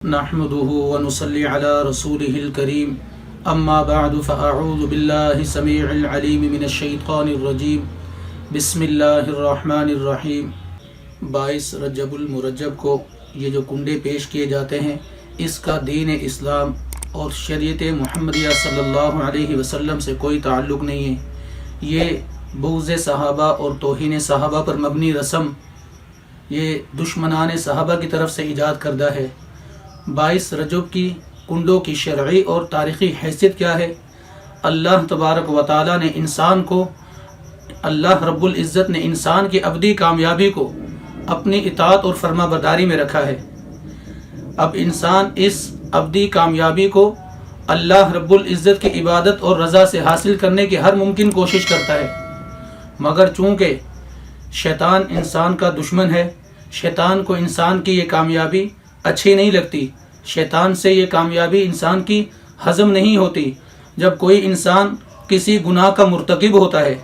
نحمده ونصلي على رسوله الكريم اما بعد فاعوذ بالله السميع العليم من الشيطان الرجيم بسم اللہ الرحمن الرحیم 22 رجب المرجب کو یہ جو کنڈے پیش کیے جاتے ہیں اس کا دین اسلام اور شریعت محمدیہ صلی اللہ علیہ وسلم سے کوئی تعلق نہیں ہے۔ یہ بغض صحابہ اور توہین صحابہ پر مبنی رسم یہ دشمنان صحابہ کی طرف سے ایجاد کردہ ہے۔ 22 رجب کی کنڈوں کی شرعی اور تاریخی حیثیت کیا ہے؟ اللہ تبارک و تعالی نے انسان کو اللہ رب العزت نے انسان کی ابدی کامیابی کو اپنی اطاعت اور فرما برداری میں رکھا ہے۔ اب انسان اس ابدی کامیابی کو اللہ رب العزت کی عبادت اور رضا سے حاصل کرنے کی ہر ممکن کوشش کرتا ہے، مگر چونکہ شیطان انسان کا دشمن ہے، شیطان کو انسان کی یہ کامیابی اچھی نہیں لگتی، شیطان سے یہ کامیابی انسان کی ہضم نہیں ہوتی۔ جب کوئی انسان کسی گناہ کا مرتکب ہوتا ہے،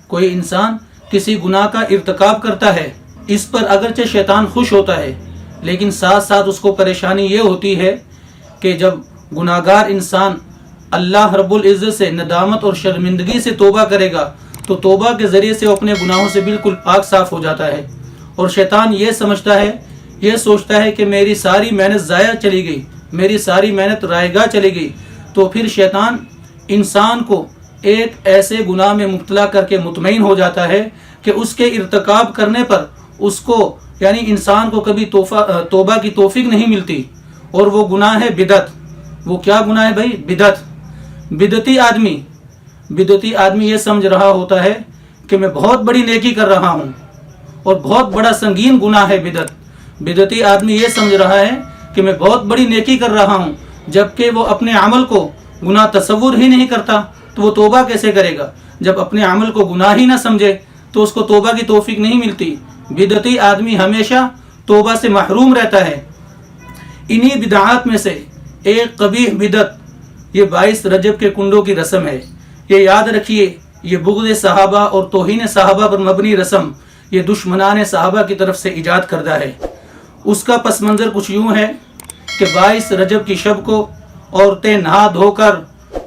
کوئی انسان کسی گناہ کا ارتکاب کرتا ہے، اس پر اگرچہ شیطان خوش ہوتا ہے، لیکن ساتھ ساتھ اس کو پریشانی یہ ہوتی ہے کہ جب گناہگار انسان اللہ رب العزت سے ندامت اور شرمندگی سے توبہ کرے گا تو توبہ کے ذریعے سے وہ اپنے گناہوں سے بالکل پاک صاف ہو جاتا ہے، اور شیطان یہ سمجھتا ہے، یہ سوچتا ہے کہ میری ساری محنت ضائع چلی گئی، میری ساری محنت رائے گاہ چلی گئی، تو پھر شیطان انسان کو ایک ایسے گناہ میں مبتلا کر کے مطمئن ہو جاتا ہے کہ اس کے ارتکاب کرنے پر اس کو یعنی انسان کو کبھی توبہ کی توفیق نہیں ملتی، اور وہ گناہ ہے بدعت۔ وہ کیا گناہ ہے بھائی؟ بدعت۔ بدعتی آدمی یہ سمجھ رہا ہوتا ہے کہ میں بہت بڑی نیکی کر رہا ہوں، اور بہت بڑا سنگین گناہ ہے بدعت۔ بدعتی آدمی یہ سمجھ رہا ہے کہ میں بہت بڑی نیکی کر رہا ہوں، جبکہ وہ اپنے عمل کو گناہ تصور ہی نہیں کرتا، تو وہ توبہ کیسے کرے گا؟ جب اپنے عمل کو گناہ ہی نہ سمجھے تو اس کو توبہ کی توفیق نہیں ملتی۔ بدعتی آدمی ہمیشہ توبہ سے محروم رہتا ہے۔ انہی بدعات میں سے ایک قبیح بدعت یہ 22 رجب کے کنڈوں کی رسم ہے۔ یہ یاد رکھیے، یہ بغض صحابہ اور توہین صحابہ پر مبنی رسم یہ دشمنان صحابہ کی طرف سے ایجاد کردہ ہے۔ اس کا پس منظر کچھ یوں ہے کہ 22 رجب کی شب کو عورتیں نہا دھو کر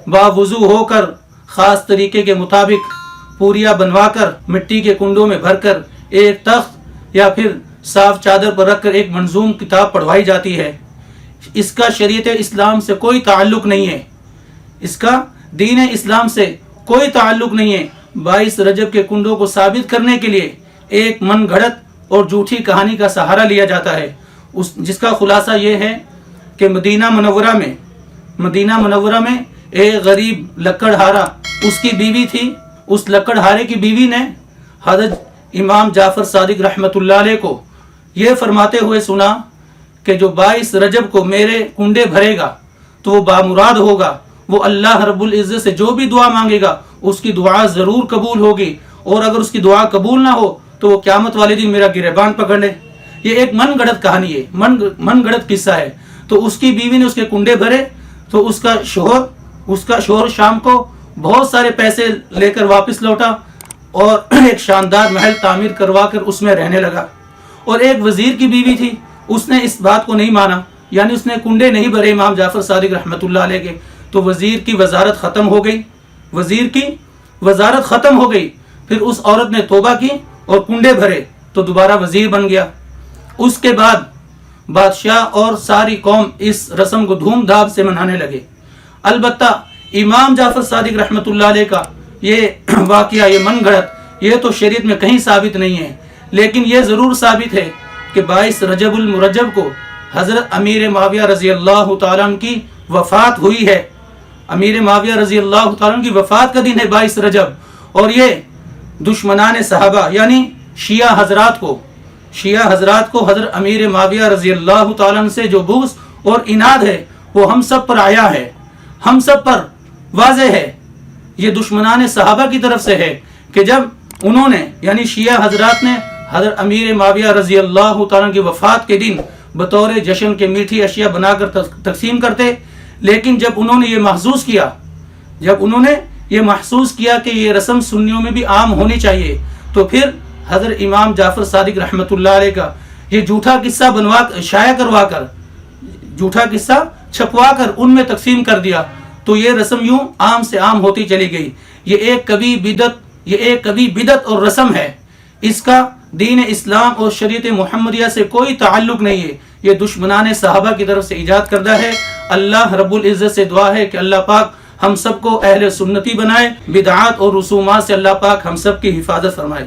باوضو ہو کر خاص طریقے کے مطابق پوریا بنوا کر مٹی کے کنڈوں میں بھر کر ایک تخت یا پھر صاف چادر پر رکھ کر ایک منظوم کتاب پڑھوائی جاتی ہے۔ اس کا شریعت اسلام سے کوئی تعلق نہیں ہے، اس کا دین اسلام سے کوئی تعلق نہیں ہے۔ 22 رجب کے کنڈوں کو ثابت کرنے کے لیے ایک من گھڑت اور جھوٹی کہانی کا سہارا لیا جاتا ہے، جس کا خلاصہ یہ ہے کہ مدینہ منورہ میں ایک غریب لکڑہارا اس کی بیوی تھی۔ اس لکڑہارے کی بیوی نے حضرت امام جعفر صادق رحمۃ اللہ علیہ کو یہ فرماتے ہوئے سنا کہ جو 22 رجب کو میرے کنڈے بھرے گا تو وہ بامراد ہوگا، وہ اللہ رب العزت سے جو بھی دعا مانگے گا اس کی دعا ضرور قبول ہوگی، اور اگر اس کی دعا قبول نہ ہو تو وہ قیامت والے دن میرا گریبان پکڑ لے۔ یہ ایک من گھڑت کہانی ہے، من گھڑت قصہ ہے۔ تو اس کی بیوی نے اس کے کنڈے بھرے تو اس کا شوہر شام کو بہت سارے پیسے لے کر واپس لوٹا اور ایک شاندار محل تعمیر کروا کر اس میں رہنے لگا۔ اور ایک وزیر کی بیوی تھی، اس نے اس بات کو نہیں مانا، یعنی اس نے کنڈے نہیں بھرے امام جعفر صادق رحمۃ اللہ علیہ کے، تو وزیر کی وزارت ختم ہو گئی۔ پھر اس عورت نے توبہ کی اور کنڈے بھرے تو دوبارہ وزیر بن گیا۔ اس کے بعد بادشاہ اور ساری قوم اس رسم کو دھوم دھام سے منانے لگے۔ البتہ امام جعفر صادق رحمۃ اللہ علیہ کا یہ واقعہ، یہ من گھڑت، یہ تو شریعت میں کہیں ثابت نہیں ہے، لیکن یہ ضرور ثابت ہے کہ 22 رجب المرجب کو حضرت امیر معاویہ رضی اللہ تعالیٰ عنہ کی وفات ہوئی ہے۔ امیر معاویہ رضی اللہ تعالیٰ عنہ کی وفات کا دن ہے 22 رجب، اور یہ دشمنان صحابہ یعنی شیعہ حضرات کو حضرت امیر معاویہ رضی اللہ تعالیٰ عنہ سے جو بغض اور عناد ہے وہ ہم سب پر آیا ہے، ہم سب پر واضح ہے۔ یہ دشمنان صحابہ کی طرف سے ہے کہ جب انہوں نے یعنی شیعہ حضرات نے حضرت امیر معاویہ رضی اللہ تعالیٰ عنہ کی وفات کے دن بطور جشن کے میٹھی اشیاء بنا کر تقسیم کرتے، لیکن جب انہوں نے یہ محسوس کیا کہ یہ رسم سنیوں میں بھی عام ہونی چاہیے، تو پھر حضرت امام جعفر صادق رحمۃ اللہ علیہ کا یہ جھوٹا قصہ شائع کروا کر جھوٹا قصہ چھپوا کر ان میں تقسیم کر دیا، تو یہ رسم یوں عام سے عام ہوتی چلی گئی۔ یہ ایک کبھی بدعت اور رسم ہے، اس کا دین اسلام اور شریعت محمدیہ سے کوئی تعلق نہیں ہے، یہ دشمنان صحابہ کی طرف سے ایجاد کردہ ہے۔ اللہ رب العزت سے دعا ہے کہ اللہ پاک ہم سب کو اہل سنتی بنائے، بدعات اور رسومات سے اللہ پاک ہم سب کی حفاظت فرمائے۔